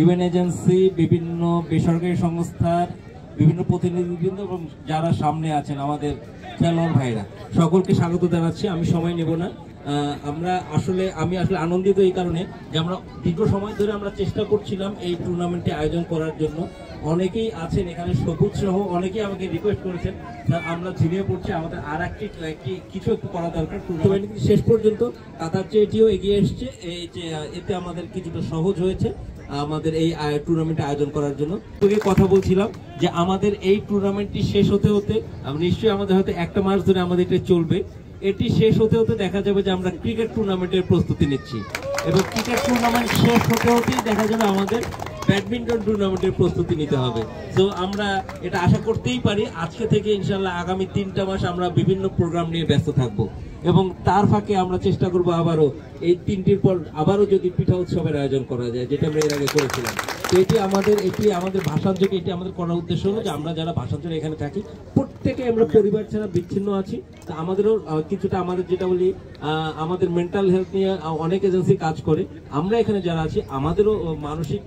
Event agency, বিভিন্ন বেসরকারি সংস্থার বিভিন্ন প্রতিনিধিবৃন্দ এবং যারা সামনে আছেন আমাদের খেলোয়াড় ভাইরা, সকলকে স্বাগত জানাচ্ছি। আমি সময় নেব না। আমি আসলে আনন্দিত এই কারণে যে আমরা দীর্ঘ সময় ধরে আমরা চেষ্টা করছিলাম এই টুর্নামেন্টে আয়োজন করার জন্য। অনেকেই আছেন এখানে, সবুজ সহ অনেকেই আমাকে রিকোয়েস্ট করেছেন আমরা ঝিমিয়ে পড়ছি, আমাদের আর কিছু একটু করা দরকার। টুর্নামেন্ট শেষ পর্যন্ত কাতার চেয়েটিও এগিয়ে এসছে, এই যে এতে আমাদের কিছুটা সহজ হয়েছে আমাদের এই টুর্নামেন্টে আয়োজন করার জন্য। তোকে কথা বলছিলাম যে আমাদের এই টুর্নামেন্টটি শেষ হতে হতে নিশ্চয়ই আমাদের হয়তো একটা মাস ধরে আমাদের এটা চলবে। এটি শেষ হতে হতে দেখা যাবে যে আমরা ক্রিকেট টুর্নামেন্টের প্রস্তুতি নিচ্ছি, এবং ক্রিকেট টুর্নামেন্ট শেষ হতে হতেই দেখা যাবে আমাদের ব্যাডমিন্টন টুর্নামেন্টের প্রস্তুতি নিতে হবে। তো আমরা এটা আশা করতেই পারি আজকে থেকে ইনশাল্লাহ আগামী 3টা মাস আমরা বিভিন্ন প্রোগ্রাম নিয়ে ব্যস্ত থাকব, এবং তার ফাঁকে আমরা চেষ্টা করব আবারও এই 3টির পর আবারও যদি পিঠা উৎসবের আয়োজন করা যায়, যেটা আমরা এর আগে করেছিলাম। তো এটি আমাদের ভাষাঞ্চলকে এটি আমাদের করার উদ্দেশ্য হলো যে আমরা যারা ভাষাঞ্চলে এখানে থাকি প্রত্যেকে আমরা পরিবার ছাড়া বিচ্ছিন্ন আছি। তা আমাদেরও কিছুটা আমাদের যেটা বলি আমাদের মেন্টাল হেলথ নিয়ে অনেক এজেন্সি কাজ করে। আমরা এখানে যারা আছি আমাদেরও মানসিক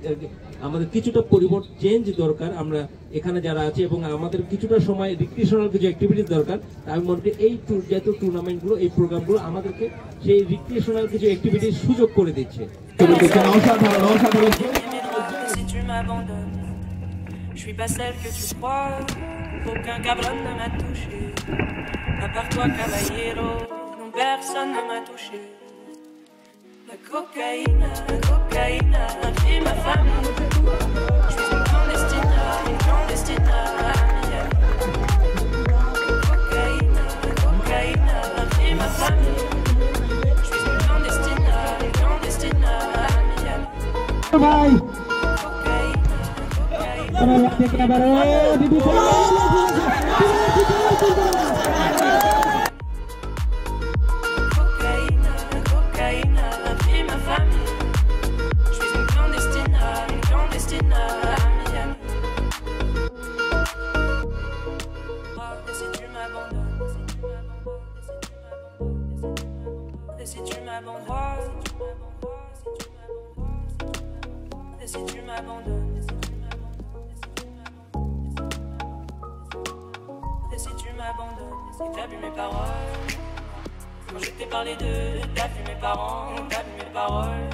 আমাদের কিছুটা পরিবর্তন চেঞ্জ দরকার। আমরা এখানে যারা আছি এবং আমাদের কিছুটা সময় রিক্রিয়েশনাল কিছু অ্যাক্টিভিটিস দরকার। আমি মনে করি এই জাতীয় টুর্নামেন্টগুলো, এই প্রোগ্রামগুলো আমাদেরকে সেই রিক্রিয়েশনাল কিছু অ্যাক্টিভিটিস সুযোগ করে দিচ্ছে। Je suis pas celle que tu crois, aucun cabron ne m'a touché. À part toi, caballero, non personne ne m'a touché. La cocaïne a pris ma famille. Je suis une clandestine à Miami. La cocaïne a pris ma famille. Je suis une clandestine à Miami. Si tu m'abandonnes, si tu m'abandonnes, et si tu m'abandonnes, si t'as vu mes paroles, quand je t'ai parlé d'eux, t'as vu mes parents, t'as vu mes paroles.